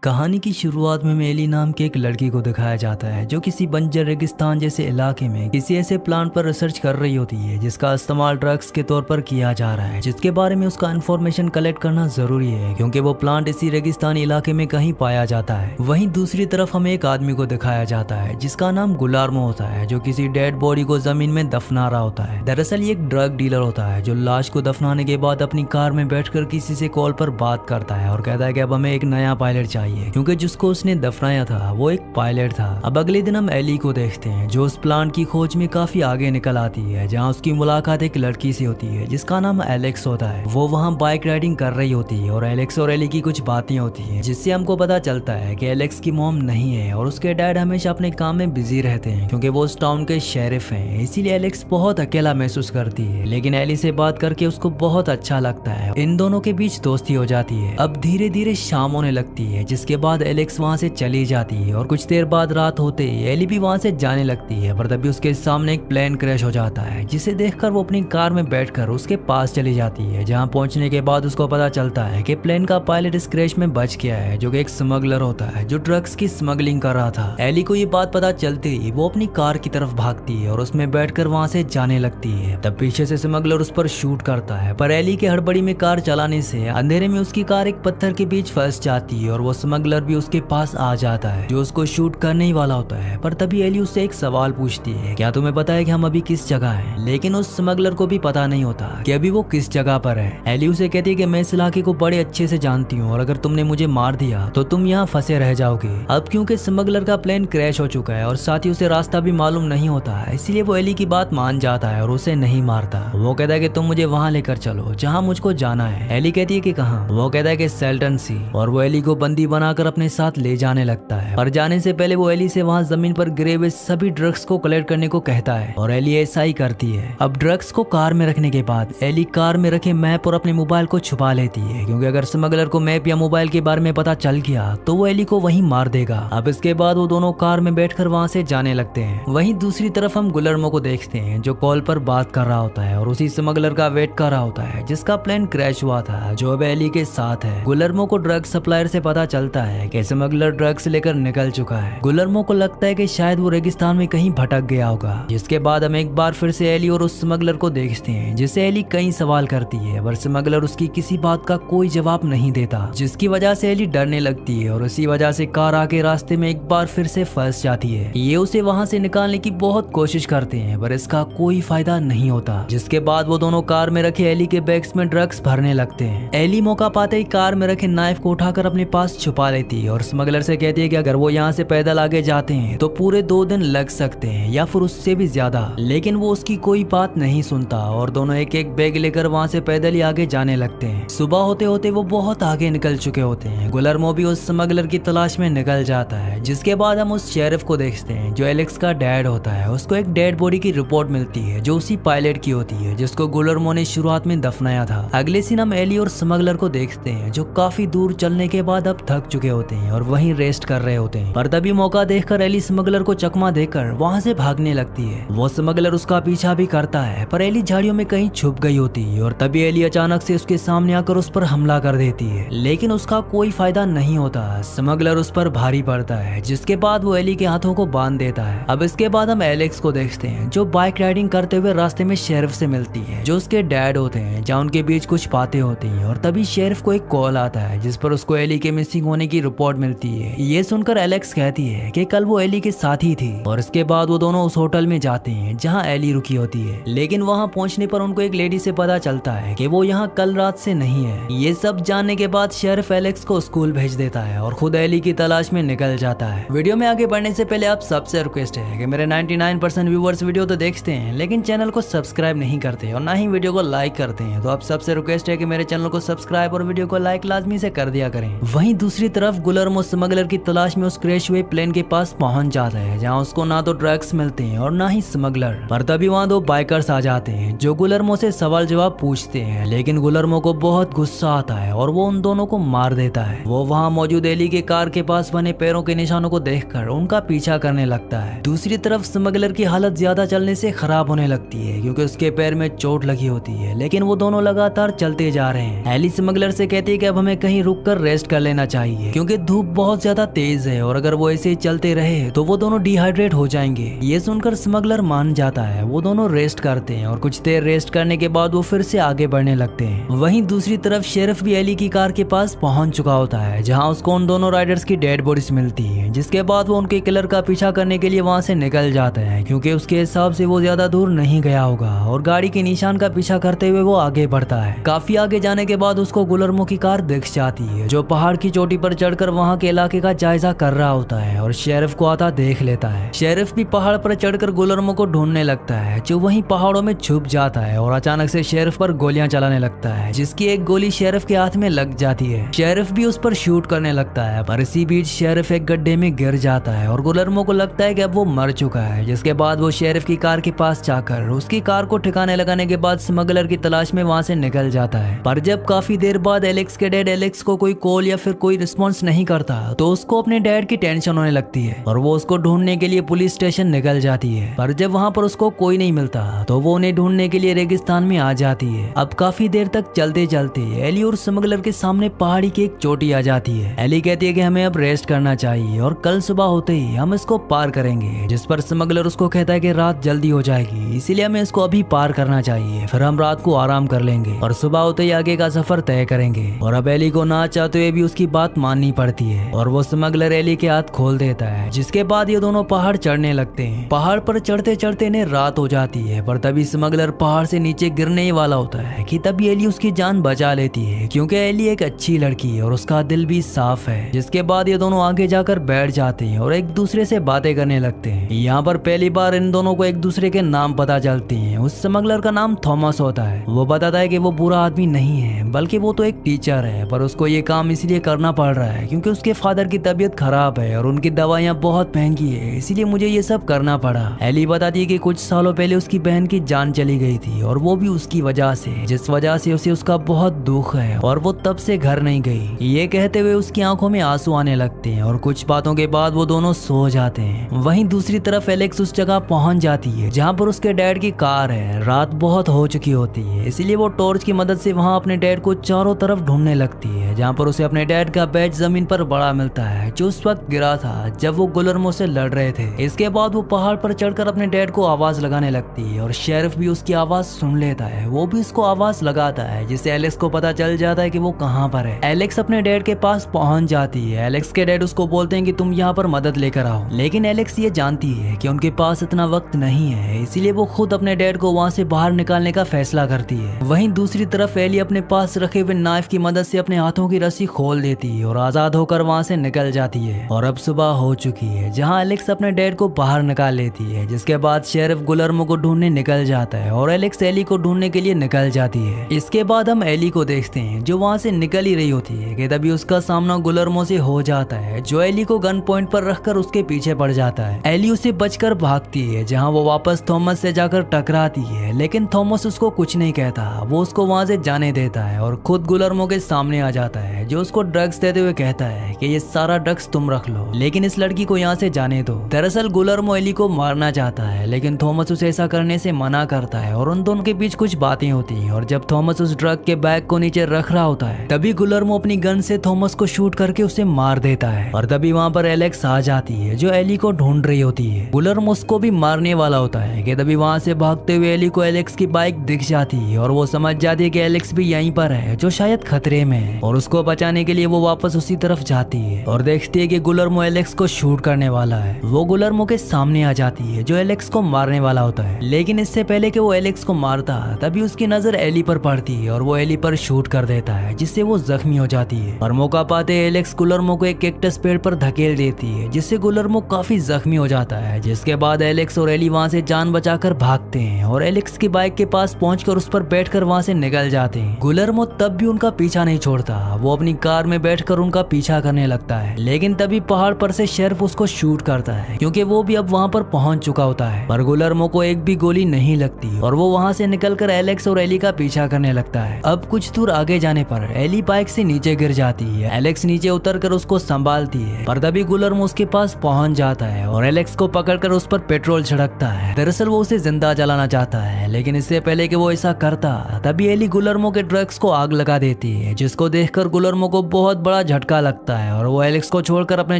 कहानी की शुरुआत में मेली नाम की एक लड़की को दिखाया जाता है जो किसी बंजर रेगिस्तान जैसे इलाके में किसी ऐसे प्लांट पर रिसर्च कर रही होती है जिसका इस्तेमाल ड्रग्स के तौर पर किया जा रहा है, जिसके बारे में उसका इन्फॉर्मेशन कलेक्ट करना जरूरी है क्योंकि वो प्लांट इसी रेगिस्तानी इलाके में कहीं पाया जाता है। वहीं दूसरी तरफ हमें एक आदमी को दिखाया जाता है जिसका नाम गुलार्मो होता है जो किसी डेड बॉडी को जमीन में दफना रहा होता है। दरअसल ये एक ड्रग डीलर होता है जो लाश को दफनाने के बाद अपनी कार में बैठकर किसी से कॉल पर बात करता है और कहता है कि अब हमें एक नया पायलट चाहिए क्योंकि जिसको उसने दफनाया था वो एक पायलट था। अब अगले दिन हम एली को देखते हैं जो उस प्लांट की खोज में काफी आगे निकल आती है, जहां उसकी मुलाकात एक लड़की से होती है जिसका नाम एलेक्स होता है। वो वहां बाइक राइडिंग कर रही होती है और एलेक्स और एली की कुछ बातें होती है जिससे हमको पता चलता है कि एलेक्स की मॉम नहीं है और उसके डैड हमेशा अपने काम में बिजी रहते हैं क्योंकि वो उस टाउन के शेरिफ हैं। इसीलिए एलेक्स बहुत अकेला महसूस करती है, लेकिन एली से बात करके उसको बहुत अच्छा लगता है। इन दोनों के बीच दोस्ती हो जाती है। अब धीरे धीरे शाम होने लगती है जिसके बाद एलेक्स वहां से चली जाती है और कुछ देर बाद रात होते ही एली भी वहां से जाने लगती है, पर तभी उसके सामने एक प्लेन क्रैश हो जाता है जिसे देखकर वो अपनी कार में बैठकर उसके पास चली जाती है। जहां पहुंचने के बाद उसको पता चलता है कि प्लेन का पायलट इस क्रैश में बच गया है जो कि एक स्मगलर होता है जो ड्रग्स की स्मगलिंग कर रहा था। एली को ये बात पता चलते ही वो अपनी कार की तरफ भागती है और उसमें बैठकर वहां से जाने लगती है। तब पीछे से स्मगलर उस पर शूट करता है, पर एली के हड़बड़ी में कार चलाने से अंधेरे में उसकी कार एक पत्थर के बीच फंस जाती है और वो स्मगलर भी उसके पास आ जाता है जो उसको शूट करने ही वाला होता है। पर तभी एली उससे एक सवाल पूछती है, क्या तुम्हें पता है कि हम अभी किस जगह हैं? लेकिन उस स्मगलर को भी पता नहीं होता कि अभी वो किस जगह पर है। एली उसे कहती है कि मैं इस इलाके को बड़े अच्छे से जानती हूँ और अगर तुमने मुझे मार दिया तो तुम यहाँ फंसे रह जाओगे। अब क्योंकि स्मगलर का प्लेन क्रैश हो चुका है और साथ ही उसे रास्ता भी मालूम नहीं होता है, इसीलिए वो एली की बात मान जाता है और उसे नहीं मारता। वो कहता है कि तुम मुझे वहाँ लेकर चलो जहाँ मुझको जाना है। एली कहती है कि कहाँ? वो कहता है कि सेल्टन सी, और वो एली को बंदी बनाकर अपने साथ ले जाने लगता है। पर जाने से पहले वो एली से वहां जमीन पर गिरे हुए सभी ड्रग्स को कलेक्ट करने को कहता है और एली ऐसा ही करती है। अब ड्रग्स को कार में रखने के बाद एली कार में रखे मैप और अपने मोबाइल को छुपा लेती है क्योंकि अगर स्मगलर को मैप या मोबाइल के बारे में पता चल गया तो वो एली को वहीं मार देगा। अब इसके बाद वो दोनों कार में बैठकर वहां से जाने लगते हैं। वहीं दूसरी तरफ हम गुलर्मो को देखते हैं जो कॉल पर बात कर रहा होता है और उसी स्मगलर का वेट कर रहा होता है जिसका प्लेन क्रैश हुआ था जो अब एली के साथ है। गुलर्मो को ड्रग सप्लायर से पता चलता है कि स्मगलर ड्रग्स लेकर निकल चुका है। गुलर्मो को लगता है कि शायद वो रेगिस्तान में कहीं भटक गया होगा, जिसके बाद हम एक बार फिर से एली और उस स्मगलर को देखते हैं जिससे एली कई सवाल करती है पर स्मगलर उसकी किसी बात का कोई जवाब नहीं देता, जिसकी वजह से एली डरने लगती है और उसी वजह से कार आके रास्ते में एक बार फिर से फंस जाती है। ये उसे वहां से निकालने की बहुत कोशिश करते हैं पर इसका कोई फायदा नहीं होता, जिसके बाद वो दोनों कार में रखे एली के बैग्स में ड्रग्स भरने लगते हैं। एली मौका पाते ही कार में रखे नाइफ को उठाकर अपने पास छुपा लेती है और स्मगलर से कहती है कि अगर वो यहाँ से पैदल आगे जाते हैं तो पूरे 2 दिन लग सकते हैं या फिर उससे भी ज्यादा, लेकिन वो उसकी कोई बात नहीं सुनता और दोनों एक एक बैग लेकर वहाँ से पैदल ही आगे जाने लगते हैं। सुबह होते होते वो बहुत आगे निकल चुके होते हैं। गुलर्मो भी उस स्मगलर की तलाश में निकल जाता है, जिसके बाद हम उस शेरिफ को देखते हैं जो एलेक्स का डैड होता है। उसको एक डेड बॉडी की रिपोर्ट मिलती है जो उसी पायलट की होती है जिसको गुलर्मो ने शुरुआत में दफनाया था। अगले सीन हम एली और स्मगलर को देखते हैं जो काफी दूर चलने के बाद अब थक चुके होते हैं और वहीं रेस्ट कर रहे होते हैं, पर तभी मौका देखकर एली स्मगलर को चकमा देकर वहां से भागने लगती है। वो स्मगलर उसका पीछा भी करता है पर एली झाड़ियों में कहीं छुप गई होती है और तभी एली अचानक से उसके सामने आकर उस पर हमला कर देती है, लेकिन उसका कोई फायदा नहीं होता। स्मगलर उस पर भारी पड़ता है जिसके बाद वो एली के हाथों को बांध देता है। अब इसके बाद हम एलेक्स को देखते हैं जो बाइक राइडिंग करते हुए रास्ते में शेरिफ से मिलती है जो उसके डैड होते हैं, जहाँ उनके बीच कुछ बातें होती हैं और तभी शेरिफ को एक कॉल आता है जिस पर उसको एली के मिसिंग होने की रिपोर्ट मिलती है। ये सुनकर एलेक्स कहती है कि कल वो एली के साथ ही थी और इसके बाद वो दोनों उस होटल में जाते हैं जहां एली रुकी होती है, लेकिन वहां पहुंचने पर उनको एक लेडी से पता चलता है कि वो यहां कल रात से नहीं है। ये सब जानने के बाद शेरिफ एलेक्स को स्कूल भेज देता है और खुद एली की तलाश में निकल जाता है। वीडियो में आगे बढ़ने से पहले आप सबसे रिक्वेस्ट है कि मेरे 99% व्यूवर्स वीडियो तो देखते हैं लेकिन चैनल को सब्सक्राइब नहीं करते और ना ही वीडियो को लाइक करते हैं, तो आप सबसे रिक्वेस्ट है कि मेरे चैनल को सब्सक्राइब और वीडियो को लाइक लाजमी से कर दिया करें। वहीं दूसरी तरफ गुलर्मो स्मगलर की तलाश में उस क्रैश हुए प्लेन के पास पहुंच जाता है जहां उसको ना तो ड्रग्स मिलते हैं और ना ही स्मगलर, पर तभी वहां 2 बाइकर्स आ जाते हैं जो गुलर्मो से सवाल जवाब पूछते हैं, लेकिन गुलर्मो को बहुत गुस्सा आता है और वो उन दोनों को मार देता है। वो वहां मौजूद एली के कार के पास बने पैरों के निशानों को देखकर उनका पीछा करने लगता है। दूसरी तरफ स्मगलर की हालत ज्यादा चलने से खराब होने लगती है क्योंकि उसके पैर में चोट लगी होती है, लेकिन वो दोनों लगातार चलते जा रहे हैं। एली स्मगलर से कहती है कि अब हमें कहीं रुक कर रेस्ट कर लेना चाहिए आई है क्योंकि धूप बहुत ज्यादा तेज है और अगर वो ऐसे चलते रहे तो वो दोनों डिहाइड्रेट हो जाएंगे। ये सुनकर स्मगलर मान जाता है। वो दोनों रेस्ट करते हैं और कुछ देर रेस्ट करने के बाद वो फिर से आगे बढ़ने लगते हैं। वहीं दूसरी तरफ शेरिफ भी एली की कार के पास पहुंच चुका होता है जहां उसको उन दोनों राइडर्स की डेड बॉडीज मिलती है, जिसके बाद वो उनके किलर का पीछा करने के लिए वहां से निकल जाता है क्योंकि उसके हिसाब से वो ज्यादा दूर नहीं गया होगा और गाड़ी के निशान का पीछा करते हुए वो आगे बढ़ता है। काफी आगे जाने के बाद उसको गुलर्मो की कार दिख जाती है जो पहाड़ की चोटी पर चढ़कर वहां के इलाके का जायजा कर रहा होता है और शेरिफ को आता देख लेता है। शेरिफ भी पहाड़ पर चढ़कर गुलर्मो को ढूंढने लगता है जो वहीं पहाड़ों में छुप जाता है और अचानक से शेरिफ पर गोलियां चलाने लगता है, जिसकी एक गोली शेरिफ के हाथ में लग जाती है। शेरिफ भी उस पर शूट करने लगता है पर इसी बीच शेरिफ एक गड्ढे में गिर जाता है और गुलर्मो को लगता है कि अब वो मर चुका है, जिसके बाद वो शेरिफ की कार के पास जाकर उसकी कार को ठिकाने लगाने के बाद स्मगलर की तलाश में वहां से निकल जाता है। पर जब काफी देर बाद एलेक्स के डैड एलेक्स को कोई कॉल या फिर कोई रिस्पॉन्स नहीं करता तो उसको अपने डैड की टेंशन होने लगती है और वो उसको ढूंढने के लिए पुलिस स्टेशन निकल जाती है। पर जब वहां पर उसको कोई नहीं मिलता तो वो उन्हें ढूंढने के लिए रेगिस्तान में आ जाती है। अब काफी देर तक चलते चलते एली और स्मगलर के सामने पहाड़ी की एक चोटी आ जाती है। एली कहती है कि हमें अब रेस्ट करना चाहिए और कल सुबह होते ही हम इसको पार करेंगे, जिस पर स्मगलर उसको कहता है कि रात जल्दी हो जाएगी इसीलिए हमें इसको अभी पार करना चाहिए, फिर हम रात को आराम कर लेंगे और सुबह होते ही आगे का सफर तय करेंगे। और अब एली को ना चाहते हुए भी उसकी बात माननी पड़ती है और वो स्मगलर एली के हाथ खोल देता है, जिसके बाद ये दोनों पहाड़ चढ़ने लगते हैं। पहाड़ पर चढ़ते चढ़ते इन्हें रात हो जाती है पर तभी स्मगलर पहाड़ से नीचे गिरने ही वाला होता है कि तभी एली उसकी जान बचा लेती है क्योंकि एली एक अच्छी लड़की है और उसका दिल भी साफ है। जिसके बाद ये दोनों आगे जाकर बैठ जाते हैं और एक दूसरे से बातें करने लगते हैं। यहाँ पर पहली बार इन दोनों को एक दूसरे के नाम पता चलते हैं। उस स्मगलर का नाम थॉमस होता है। वो बताता है कि वो बुरा आदमी नहीं है बल्कि वो तो एक टीचर है, पर उसको ये काम इसलिए करना पड़ रहा है क्योंकि उसके फादर की तबीयत खराब है और उनकी दवाइयाँ बहुत महंगी है, इसीलिए मुझे ये सब करना पड़ा। एली बताती है कि कुछ सालों पहले उसकी बहन की जान चली गई थी और वो भी उसकी वजह से, जिस वजह से उसे उसका बहुत दुख है और वो तब से घर नहीं गई। ये कहते हुए उसकी आंखों में आंसू आने लगते हैं और कुछ बातों के बाद वो दोनों सो जाते हैं। वहीं दूसरी तरफ एलेक्स उस जगह पहुंच जाती है जहां पर उसके डैड की कार है। रात बहुत हो चुकी होती है इसीलिए वो टॉर्च की मदद से वहां अपने डैड को चारों तरफ ढूंढने लगती है, जहां पर उसे अपने डैड का बैच जमीन पर बड़ा मिलता है जो उस वक्त गिरा था जब वो गुलर्मो से लड़ रहे थे। इसके बाद वो पहाड़ पर चढ़कर अपने डैड को आवाज लगाने लगती है और शेरिफ भी उसकी आवाज सुन लेता है। वो भी उसको आवाज लगाता है जिससे एलेक्स को पता चल जाता है कि वो कहाँ पर है। एलेक्स अपने डैड के पास पहुंच जाती है। एलेक्स के डैड उसको बोलते हैं कि तुम यहाँ पर मदद लेकर आओ, लेकिन एलेक्स ये जानती है कि उनके पास इतना वक्त नहीं है, इसीलिए वो खुद अपने डैड को वहाँ से बाहर निकालने का फैसला करती है। वहीं दूसरी तरफ एली अपने पास रखे हुए नाइफ की मदद से अपने हाथों की रस्सी खोल देती है और आजाद होकर वहाँ से निकल जाती है। और अब सुबह हो चुकी है जहाँ एलेक्स अपने डैड को बाहर निकाल लेती है, जिसके बाद शेरिफ गुलर्मो को ढूंढने निकल जाता है और एलेक्स एली को ढूंढने के लिए निकल जाती है। इसके बाद हम एली को देखते हैं जो वहाँ से निकल ही रही होती है कि तभी उसका सामना गुलर्मो से हो जाता है जो एली को गन पॉइंट पर रखकर उसके पीछे पड़ जाता है। एली उसे बचकर भागती है जहाँ वो वापस थॉमस से जाकर टकराती है, लेकिन थॉमस उसको कुछ नहीं कहता। वो उसको वहाँ से जाने देता है और खुद गुलर्मो के सामने आ जाता है जो उसको ड्रग्स देते हुए कहता है कि ये सारा ड्रग्स तुम रख लो, लेकिन इस लड़की को यहाँ से जाने दो। दरअसल गुलर्मो एली को मारना चाहता है लेकिन थॉमस उसे ऐसा करने से मना करता है और उन दोनों के बीच कुछ बातें होती हैं। और जब थॉमस उस ड्रग के बैग को नीचे रख रहा होता है तभी गुलर्मो अपनी गन से थॉमस को शूट करके उसे मार देता है। और तभी वहाँ पर एलेक्स आ जाती है जो एली को ढूंढ रही होती है। गुलर्मो उसको भी मारने वाला होता है कि तभी वहाँ से भागते हुए एली को एलेक्स की बाइक दिख जाती है और वो समझ जाती है कि एलेक्स भी यहीं पर है जो शायद खतरे में है, और उसको बचाने के लिए वो वापस उसी तरफ जाती है और देखती है कि गुलर्मो एलेक्स को शूट करने वाला है। वो गुलर्मो के सामने आ जाती है जो एलेक्स को मारने वाला होता है, लेकिन इससे पहले कि वो एलेक्स को मारता तभी उसकी नजर एली पर पड़ती है और वो एली पर शूट कर देता है जिससे वो जख्मी हो जाती है। और मौका पाते एलेक्स गुलर्मो को एक कैक्टस पेड़ पर धकेल देती है जिससे गुलर्मो काफी जख्मी हो जाता है। जिसके बाद एलेक्स और एली वहाँ से जान बचाकर भागते हैं और एलेक्स की बाइक के पास पहुंचकर उस पर बैठकर वहाँ से निकल जाते हैं। गुलर्मो तब भी उनका पीछा नहीं छोड़ता। वो अपनी कार में बैठकर उनका पीछा करने लगता है, लेकिन तभी पहाड़ पर से शेरिफ उसको शूट करता है क्योंकि वो भी अब वहाँ पर पहुंच चुका होता है। पर गुलर्मो को एक भी गोली नहीं लगती और वो वहाँ से निकलकर एलेक्स और एली का पीछा करने लगता है। अब कुछ दूर आगे जाने पर एली बाइक से नीचे गिर जाती है। एलेक्स नीचे उतरकर उसको संभालती है, पर तभी गुलर्मो उसके पास पहुंच जाता है और एलेक्स को पकड़कर उस पर पेट्रोल छिड़कता है। दरअसल वो उसे जिंदा जलाना चाहता है, लेकिन इससे पहले कि वो ऐसा करता तभी एली गुलर्मो के ड्रग्स को आग लगा देती है, जिसको देखकर गुलर्मो को बहुत बड़ा बड़ा झटका लगता है और वो एलेक्स को छोड़कर अपने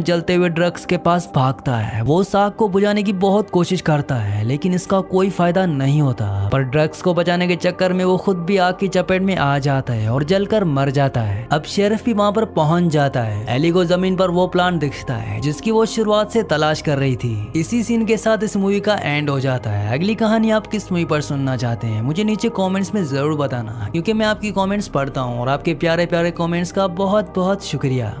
जलते हुए ड्रग्स के पास भागता है। वो उस आग को बुझाने की बहुत कोशिश करता है लेकिन इसका कोई फायदा नहीं होता, पर ड्रग्स को बचाने के चक्कर में वो खुद भी आग की चपेट में आ जाता है और जलकर मर जाता है। अब शेरिफ भी वहाँ पर पहुंच जाता है। एली को जमीन पर वो प्लांट दिखता है जिसकी वो शुरुआत से तलाश कर रही थी। इसी सीन के साथ इस मूवी का एंड हो जाता है। अगली कहानी आप किस मूवी पर सुनना चाहते हैं मुझे नीचे कमेंट्स में जरूर बताना, क्योंकि मैं आपकी कमेंट्स पढ़ता हूँ और आपके प्यारे प्यारे कमेंट्स का बहुत बहुत शुक्रिया।